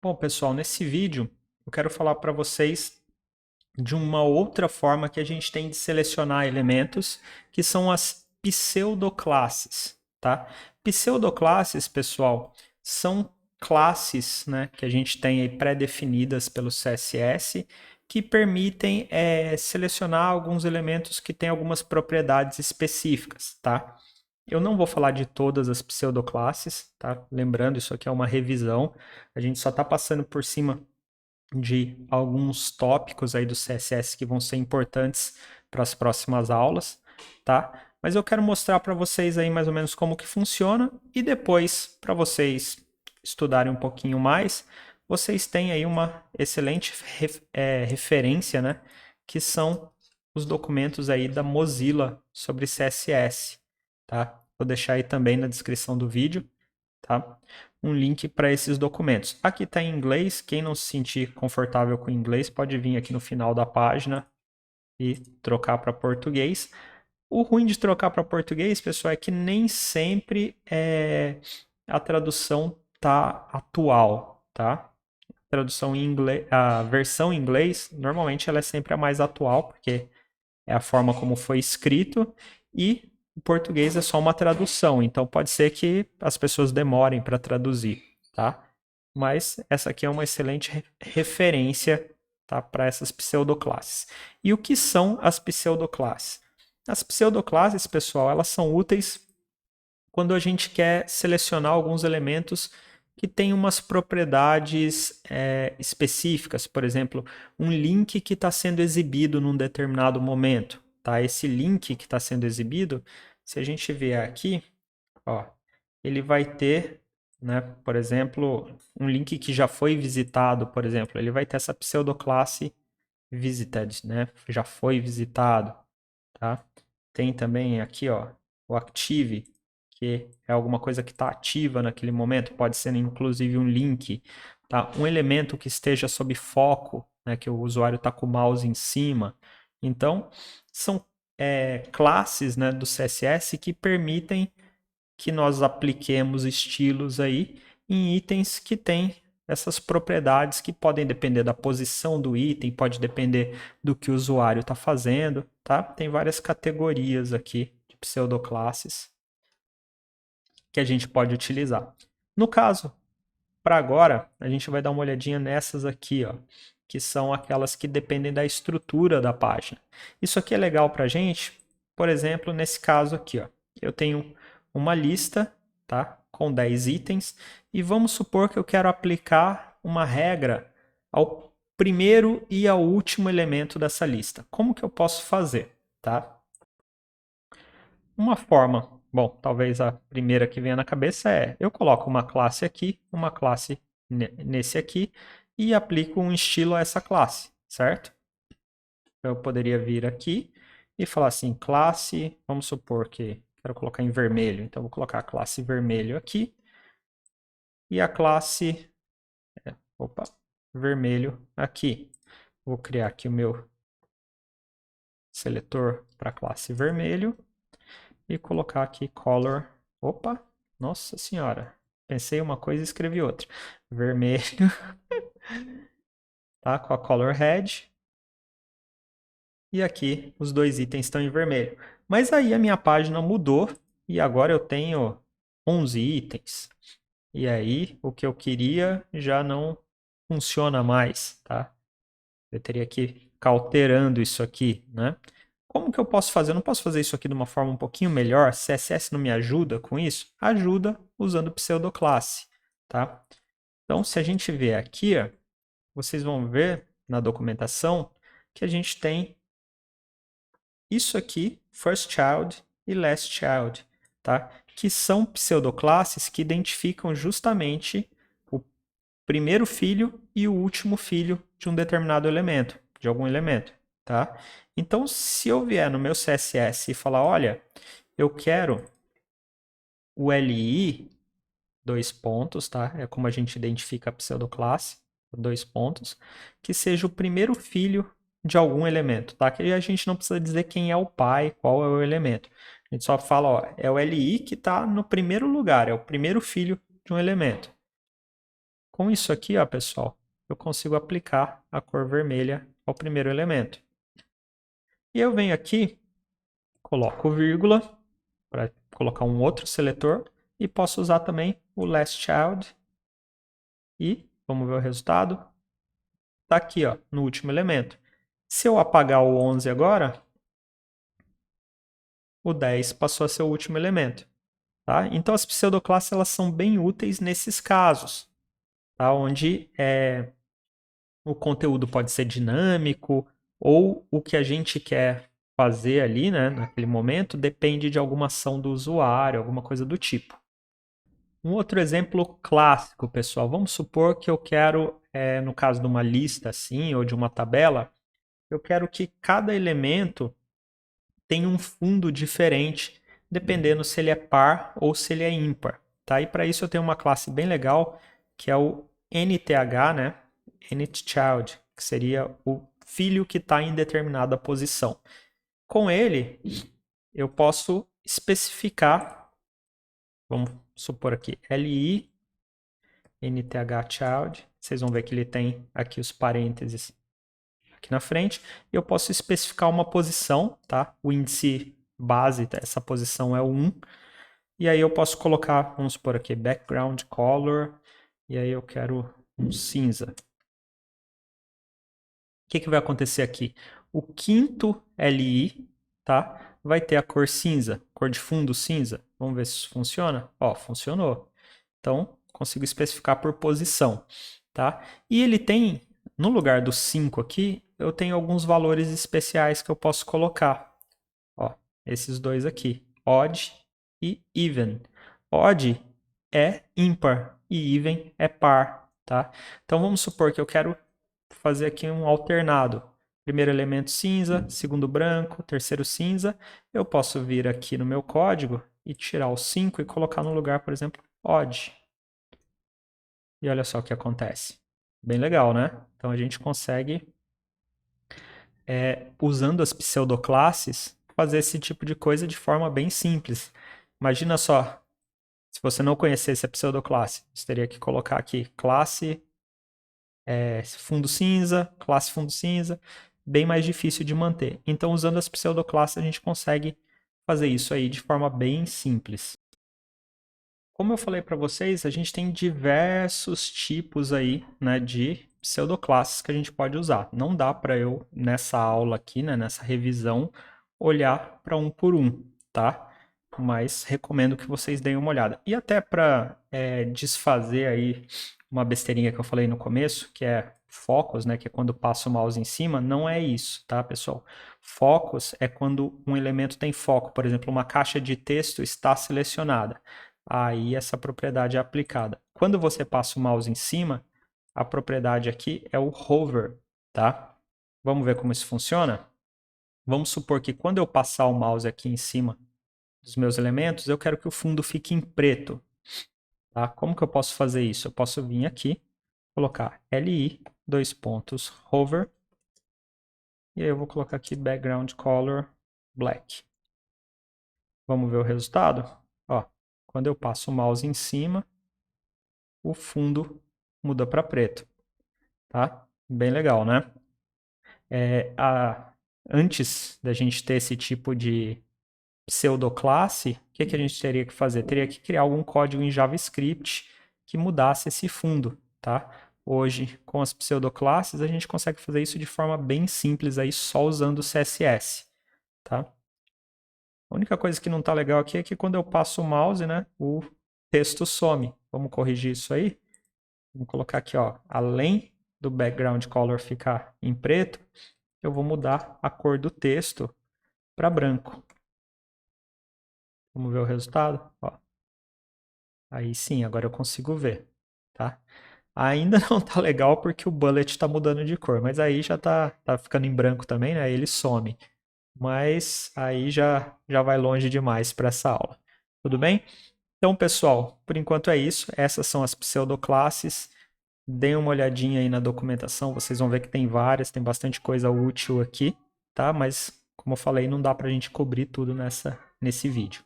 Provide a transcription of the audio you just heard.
Bom, pessoal, nesse vídeo eu quero falar para vocês de uma outra forma que a gente tem de selecionar elementos, que são as pseudoclasses, tá? Pseudoclasses, pessoal, são classes, né, que a gente tem aí pré-definidas pelo CSS que permitem selecionar alguns elementos que têm algumas propriedades específicas, tá? Eu não vou falar de todas as pseudoclasses, tá? Lembrando, isso aqui é uma revisão. A gente só está passando por cima de alguns tópicos aí do CSS que vão ser importantes para as próximas aulas, tá? Mas eu quero mostrar para vocês aí mais ou menos como que funciona e depois, para vocês estudarem um pouquinho mais, vocês têm aí uma excelente referência, né? Que são os documentos aí da Mozilla sobre CSS, tá? Vou deixar aí também na descrição do vídeo, tá? Um link para esses documentos. Aqui está em inglês, quem não se sentir confortável com inglês pode vir aqui no final da página e trocar para português. O ruim de trocar para português, pessoal, é que nem sempre a tradução tá atual, tá? A tradução em inglês, a versão em inglês, normalmente ela é sempre a mais atual, porque é a forma como foi escrito, e o português é só uma tradução, então pode ser que as pessoas demorem para traduzir, tá? Mas essa aqui é uma excelente referência, tá, para essas pseudoclasses. E o que são as pseudoclasses? As pseudoclasses, pessoal, elas são úteis quando a gente quer selecionar alguns elementos que têm umas propriedades específicas, por exemplo, um link que está sendo exibido num determinado momento. Tá? Esse link que está sendo exibido, se a gente vier aqui, ó, ele vai ter, né, por exemplo, um link que já foi visitado, por exemplo, ele vai ter essa pseudoclasse visited, né, já foi visitado. Tá? Tem também aqui, ó, o active, que é alguma coisa que está ativa naquele momento, pode ser inclusive um link, tá? Um elemento que esteja sob foco, né, que o usuário está com o mouse em cima. Então, são classes, né, do CSS que permitem que nós apliquemos estilos aí em itens que têm essas propriedades que podem depender da posição do item, pode depender do que o usuário está fazendo, tá? Tem várias categorias aqui de pseudoclasses que a gente pode utilizar. No caso, para agora, a gente vai dar uma olhadinha nessas aqui, ó, que são aquelas que dependem da estrutura da página. Isso aqui é legal para a gente, por exemplo, nesse caso aqui, ó, eu tenho uma lista, tá, com 10 itens, e vamos supor que eu quero aplicar uma regra ao primeiro e ao último elemento dessa lista. Como que eu posso fazer, tá? Uma forma, bom, talvez a primeira que venha na cabeça é, eu coloco uma classe aqui, uma classe nesse aqui, e aplico um estilo a essa classe, certo? Eu poderia vir aqui e falar assim, classe, vamos supor que quero colocar em vermelho, então vou colocar a classe vermelho aqui, e a classe, opa, vermelho aqui. Vou criar aqui o meu seletor para a classe vermelho, e colocar aqui color. Opa, nossa senhora. Pensei uma coisa e escrevi outra. Vermelho, tá? Com a color red. E aqui os dois itens estão em vermelho. Mas aí a minha página mudou e agora eu tenho 11 itens. E aí o que eu queria já não funciona mais, tá? Eu teria que ficar alterando isso aqui, né? Como que eu posso fazer? Eu não posso fazer isso aqui de uma forma um pouquinho melhor? CSS não me ajuda com isso? Ajuda usando pseudoclasse, tá? Então, se a gente vier aqui, ó, vocês vão ver na documentação que a gente tem isso aqui, first child e last child, tá? Que são pseudoclasses que identificam justamente o primeiro filho e o último filho de um determinado elemento, de algum elemento, tá? Então, se eu vier no meu CSS e falar, olha, eu quero o LI, dois pontos, tá? É como a gente identifica a pseudoclasse, dois pontos, que seja o primeiro filho de algum elemento, tá? Que a gente não precisa dizer quem é o pai, qual é o elemento. A gente só fala, ó, é o LI que está no primeiro lugar, é o primeiro filho de um elemento. Com isso aqui, ó, pessoal, eu consigo aplicar a cor vermelha ao primeiro elemento. E eu venho aqui, coloco vírgula para colocar um outro seletor e posso usar também o last child e vamos ver o resultado. Está aqui, ó, no último elemento. Se eu apagar o 11 agora, o 10 passou a ser o último elemento. Tá? Então as pseudoclasses elas são bem úteis nesses casos, tá? Onde o conteúdo pode ser dinâmico ou o que a gente quer fazer ali, né, naquele momento, depende de alguma ação do usuário, alguma coisa do tipo. Um outro exemplo clássico, pessoal, vamos supor que eu quero, no caso de uma lista assim, ou de uma tabela, eu quero que cada elemento tenha um fundo diferente, dependendo se ele é par ou se ele é ímpar. Tá? E para isso eu tenho uma classe bem legal, que é o nth, né? nthchild, que seria o filho que está em determinada posição. Com ele, eu posso especificar, vamos supor aqui, li nthchild, vocês vão ver que ele tem aqui os parênteses aqui na frente, e eu posso especificar uma posição, tá? O índice base dessa posição é o 1, e aí eu posso colocar, vamos supor aqui, background color, e aí eu quero um cinza. O que vai acontecer aqui? O quinto LI, tá? Vai ter a cor cinza, cor de fundo cinza. Vamos ver se isso funciona? Ó, funcionou. Então, consigo especificar por posição, tá? E ele tem, no lugar do 5 aqui, eu tenho alguns valores especiais que eu posso colocar. Ó, esses dois aqui, odd e even. Odd é ímpar e even é par, tá? Então, vamos supor que eu quero fazer aqui um alternado. Primeiro elemento cinza, segundo branco, terceiro cinza. Eu posso vir aqui no meu código e tirar o 5 e colocar no lugar, por exemplo, odd. E olha só o que acontece. Bem legal, né? Então a gente consegue, usando as pseudoclasses, fazer esse tipo de coisa de forma bem simples. Imagina só, se você não conhecesse a pseudoclasse, você teria que colocar aqui classe fundo cinza, classe fundo cinza, bem mais difícil de manter. Então, usando as pseudoclasses, a gente consegue fazer isso aí de forma bem simples. Como eu falei para vocês, a gente tem diversos tipos aí, né, de pseudoclasses que a gente pode usar. Não dá para eu, nessa aula aqui, né, nessa revisão, olhar para um por um, tá? Mas recomendo que vocês deem uma olhada. E até para desfazer aí uma besteirinha que eu falei no começo, que é focus, né, que é quando passa o mouse em cima, não é isso, tá, pessoal? Focus é quando um elemento tem foco. Por exemplo, uma caixa de texto está selecionada. Aí essa propriedade é aplicada. Quando você passa o mouse em cima, a propriedade aqui é o hover, tá? Vamos ver como isso funciona? Vamos supor que quando eu passar o mouse aqui em cima dos meus elementos, eu quero que o fundo fique em preto. Tá? Como que eu posso fazer isso? Eu posso vir aqui, colocar li, hover, e aí eu vou colocar aqui background color black. Vamos ver o resultado? Ó, quando eu passo o mouse em cima, o fundo muda para preto. Tá? Bem legal, né? Antes da gente ter esse tipo de pseudoclasse, o que a gente teria que fazer? Teria que criar algum código em JavaScript que mudasse esse fundo, tá? Hoje, com as pseudoclasses, a gente consegue fazer isso de forma bem simples, aí, só usando o CSS, tá? A única coisa que não está legal aqui é que quando eu passo o mouse, né, o texto some. Vamos corrigir isso aí? Vamos colocar aqui, ó, além do background color ficar em preto, eu vou mudar a cor do texto para branco. Vamos ver o resultado? Ó. Aí sim, agora eu consigo ver, tá? Ainda não tá legal porque o bullet está mudando de cor, mas aí já tá ficando em branco também, né? Ele some. Mas aí já vai longe demais para essa aula. Tudo bem? Então, pessoal, por enquanto é isso. Essas são as pseudoclasses. Deem uma olhadinha aí na documentação, vocês vão ver que tem várias, tem bastante coisa útil aqui, tá? Mas, como eu falei, não dá para a gente cobrir tudo nesse vídeo.